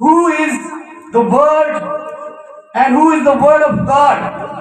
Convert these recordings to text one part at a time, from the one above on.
Who is the word and who is the word of God?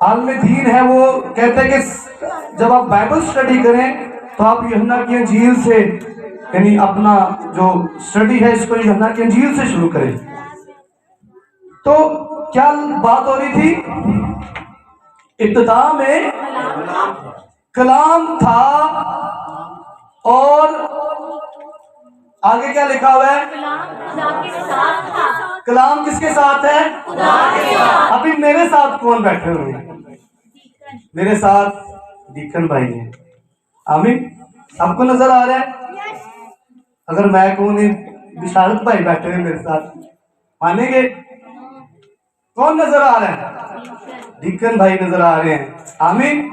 عالم دین ہے وہ کہتے ہیں کہ جب آپ بائبل سٹڈی کریں تو آپ یوحنا کی انجیل سے یعنی اپنا جو سٹڈی ہے اس کو یوحنا کی انجیل سے شروع کریں. تو کیا بات ہو رہی تھی؟ ابتدا میں کلام تھا اور آگے کیا لکھا ہوا ہے؟ کلام کس کے ساتھ ہے؟ ابھی میرے ساتھ کون بیٹھے ہوئے ہیں؟ میرے ساتھ ڈیکن بھائی ہیں. آمین. آپ کو نظر آ رہا ہے؟ اگر میں کہوں بشارت بھائی بیٹھے ہوئے میرے ساتھ مانیں گے؟ کون نظر آ رہا ہے؟ ڈیکن بھائی نظر آ رہے ہیں. آمین.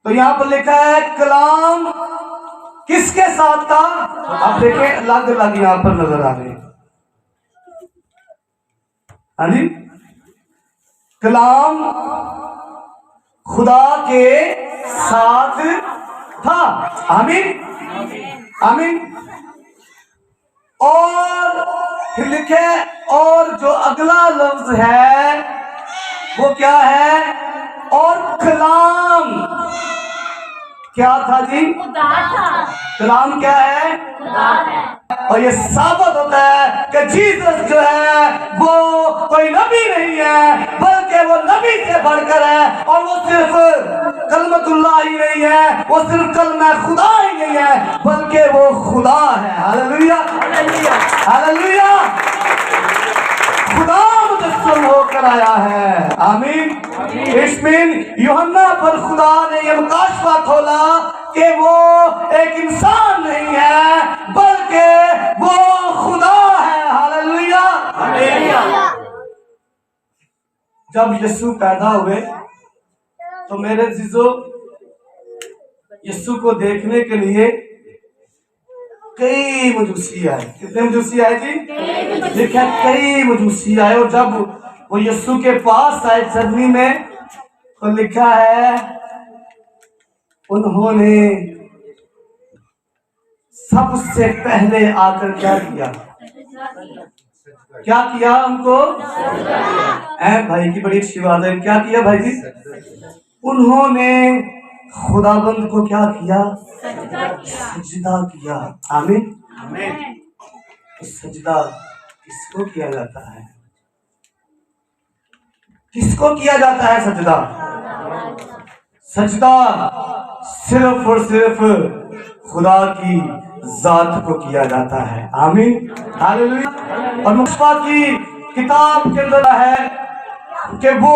تو یہاں پر لکھا ہے کلام کس کے ساتھ تھا؟ آپ دیکھیں الگ الگ یہاں پر نظر آ رہے ہیں. ہاں جی. کلام خدا کے ساتھ تھا. آمین. آمین. اور پھر لکھے اور جو اگلا لفظ ہے وہ کیا ہے؟ اور کلام کیا تھا جی؟ کلام کیا ہے؟ اور یہ ثابت ہوتا ہے کہ جیسس جو ہے وہ کوئی نبی نہیں ہے بلکہ وہ نبی سے بڑھ کر ہے. اور وہ صرف کلمت اللہ ہی نہیں ہے, وہ صرف کلمہ خدا ہی نہیں ہے بلکہ وہ خدا ہے. Hallelujah hallelujah. خدا مجسم ہو کر آیا ہے. آمین. اس میں یوحنا پر خدا نے یہ مکاشفہ کھولا کہ وہ ایک انسان نہیں ہے بلکہ وہ خدا ہے. ہاللویا. جب یسوع پیدا ہوئے تو میرے عزیزو یسوع کو دیکھنے کے لیے کئی مجوسی آئے. کتنے مجوسی آئے جی؟ لکھا کئی مجوسی آئے. اور جب وہ یسوع کے پاس آئے چرنی میں تو لکھا ہے انہوں نے سب سے پہلے آ کر کیا کیا؟ کیا کیا ان کو؟ اے بھائی کی بڑی اچھی بات ہے. کیا کیا بھائی جی؟ انہوں نے خداوند کو کیا کیا؟ سجدہ کیا. آمین. سجدہ کس کو کیا جاتا ہے؟ کس کو کیا جاتا ہے سجدہ؟ سجدہ صرف اور صرف خدا کی ذات کو کیا جاتا ہے. آمین. ہاللویا. اور مکاشفہ کی کتاب کے اندر ہے کہ وہ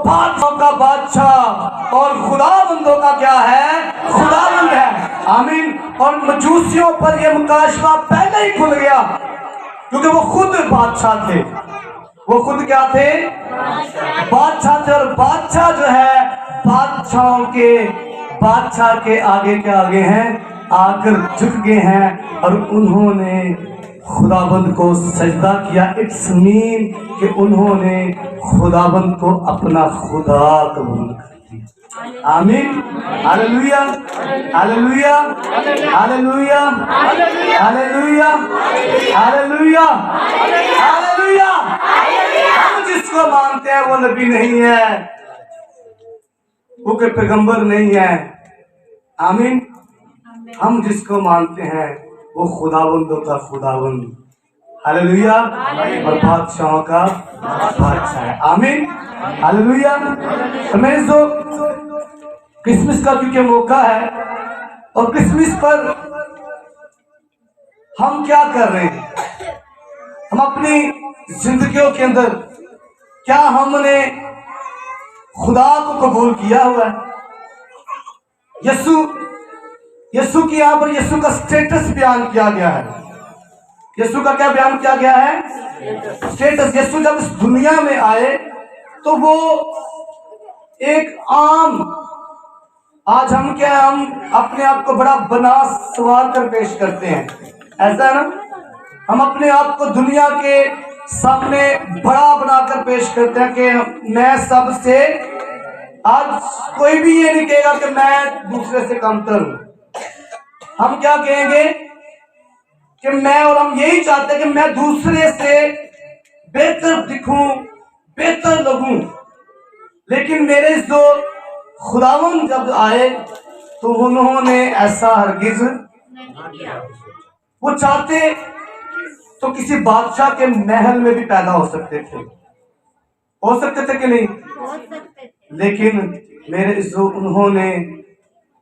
بادشاہوں کا بادشاہ اور خداوندوں کا کیا ہے؟ خداوند ہے. آمین. اور مجوسیوں پر یہ مکاشفہ پہلے ہی کھل گیا کیونکہ وہ خود بادشاہ تھے. وہ خود کیا تھے؟ بادشاہ تھے. اور بادشاہ جو ہے بادشاہ کے آگے کے آگے ہیں آ کر جھک گئے ہیں اور انہوں نے خداوند کو سجدہ کیا. اٹس مین کہ انہوں نے خداوند کو اپنا خدا قبول کر دیا. آمین. Hallelujah hallelujah hallelujah hallelujah hallelujah hallelujah. ہم جس کو مانتے ہیں وہ نبی نہیں ہے, وہ کوئی پیغمبر نہیں ہے. آمین. ہم جس کو مانتے ہیں وہ خداوندوں کا خداوند. ہاللویا. اور بادشاہوں کا بادشاہ ہے. آمین. ہاللویا. میں جو کرسمس کا کیونکہ موقع ہے اور کرسمس پر ہم کیا کر رہے ہیں؟ ہم اپنی زندگیوں کے اندر کیا ہم نے خدا کو قبول کیا ہوا ہے؟ یسوع کی یہاں پر یسوع کا سٹیٹس بیان کیا گیا ہے. یسوع کا کیا بیان کیا گیا ہے؟ سٹیٹس. یسوع جب اس دنیا میں آئے تو وہ ایک عام, آج ہم کیا ہم اپنے آپ کو بڑا بنا سوار کر پیش کرتے ہیں, ایسا ہے نا. ہم اپنے آپ کو دنیا کے سامنے بڑا بنا کر پیش کرتے ہیں کہ میں سب سے, آج کوئی بھی یہ نہیں کہے گا کہ میں دوسرے سے کمتر ہوں. ہم کیا کہیں گے کہ میں, اور ہم یہی چاہتے ہیں کہ میں دوسرے سے بہتر دکھوں, بہتر لگوں. لیکن میرے جو خداوند جب آئے تو انہوں نے ایسا ہرگز وہ چاہتے تو کسی بادشاہ کے محل میں بھی پیدا ہو سکتے تھے، ہو سکتے تھے کہ نہیں؟ لیکن میرے عزو انہوں نے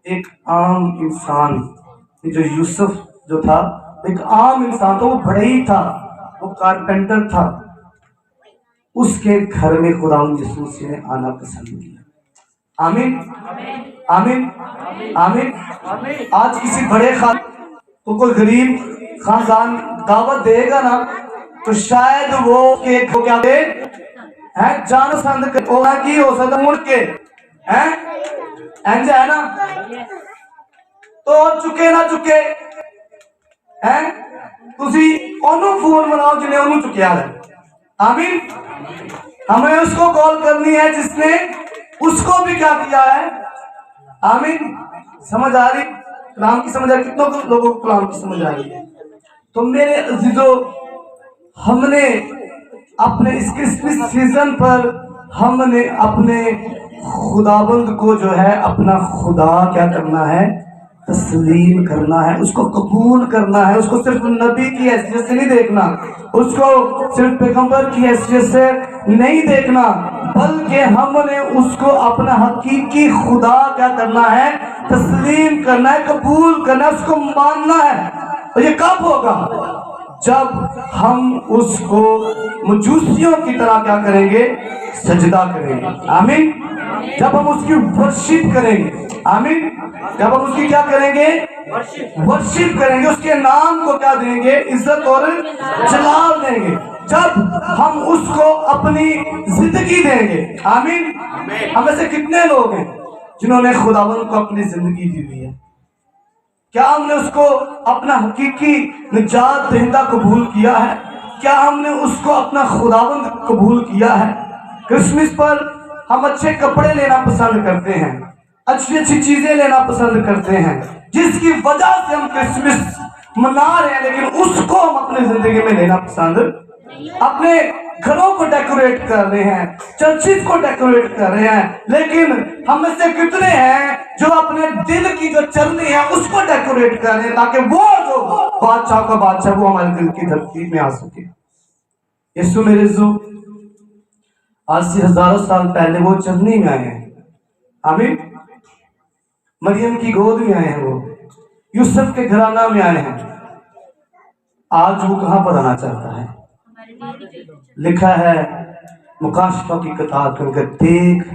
ایک عام انسان جو یوسف جو تھا ایک عام انسان تھا، وہ بڑھئی تھا، وہ کارپینٹر تھا، اس کے گھر میں خداوند یسوع مسیح نے آنا پسند کیا۔ آمین آمین آمین۔ آج کسی بڑے کو کوئی غریب خاندان دعوت دے گا نا تو شاید وہ کیا دے جان پسند کی ہو سکتا مڑ کے ہے نا، تو چکے نہ چکے تسی انہوں فون بناؤ جنہیں انہوں چکیا ہے۔ آمین۔ ہمیں اس کو کال کرنی ہے جس نے اس کو بھی کیا کیا ہے۔ آمین۔ سمجھ آ رہی کلام کی؟ سمجھ آ رہی؟ کتنوں لوگوں کو کلام کی سمجھ آ رہی ہے؟ تو میرے عزیزو، ہم نے اپنے اس کرسمس سیزن پر ہم نے اپنے خداوند کو جو ہے اپنا خدا کیا کرنا ہے، تسلیم کرنا ہے، اس کو قبول کرنا ہے، اس کو صرف نبی کی حیثیت سے نہیں دیکھنا، اس کو صرف پیغمبر کی حیثیت سے نہیں دیکھنا، بلکہ ہم نے اس کو اپنا حقیقی خدا کیا کرنا ہے، تسلیم کرنا ہے، قبول کرنا ہے، اس کو ماننا ہے۔ اور یہ کب ہوگا؟ جب ہم اس کو مجوسیوں کی طرح کیا کریں گے، سجدہ کریں گے۔ آمین۔ جب ہم اس کی ورشپ کریں گے، آمین، جب ہم اس کی کیا کریں گے، ورشپ کریں گے، اس کے نام کو کیا دیں گے، عزت اور جلال دیں گے، جب ہم اس کو اپنی زندگی دیں گے۔ آمین۔ ہم میں سے کتنے لوگ ہیں جنہوں نے خداوند کو اپنی زندگی دی ہوئی ہے؟ کیا ہم نے اس کو اپنا حقیقی نجات دہندہ قبول کیا ہے؟ کیا ہم نے اس کو اپنا خداوند قبول کیا ہے؟ کرسمس پر ہم اچھے کپڑے لینا پسند کرتے ہیں، اچھی اچھی چیزیں لینا پسند کرتے ہیں، جس کی وجہ سے ہم کرسمس منا رہے ہیں، لیکن اس کو ہم اپنی زندگی میں لینا پسند، اپنے گھروں کو ڈیکوریٹ کر رہے ہیں، چرچز کو ڈیکوریٹ کر رہے ہیں، لیکن ہم میں سے کتنے ہیں جو اپنے دل کی جو چرنی ہے اس کو ڈیکوریٹ کر رہے ہیں تاکہ وہ جو بادشاہ کا بادشاہ وہ ہمارے دل کی دھرتی میں آ سکے۔ یسوع میرے عزیزو، آج سے ہزاروں سال پہلے وہ چرنی میں آئے ہیں۔ آمین۔ مریم کی گود میں آئے ہیں، وہ یوسف کے گھرانہ میں آئے ہیں۔ آج وہ کہاں پر آنا چاہتا ہے؟ لکھا ہے مکاشفہ کی کتاب کہ دیکھ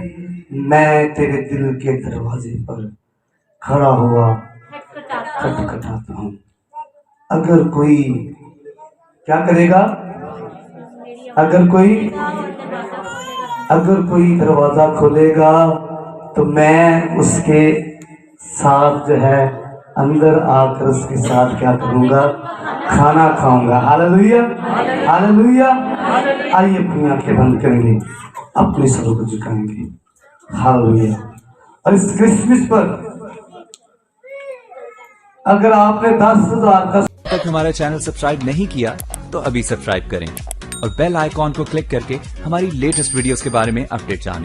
میں تیرے دل کے دروازے پر کھڑا ہوا کھٹکھٹاتا ہوں، اگر کوئی کیا کرے گا، اگر کوئی دروازہ کھولے گا تو میں اس کے ساتھ جو ہے اندر آ کر اس کے ساتھ کیا کروں گا، کھانا کھاؤں گا۔ Hallelujah hallelujah. آئیے اپنی آنکھیں بند کریں گے، اپنے سروں کو جھکائیں گے۔ ہاللویا۔ اور اس کرسمس پر اگر آپ نے 10,000 کا تک ہمارا چینل سبسکرائب نہیں کیا تو ابھی سبسکرائب کریں اور بیل آئیکن کو کلک کر کے ہماری لیٹسٹ ویڈیوز کے بارے میں اپڈیٹ جانیں۔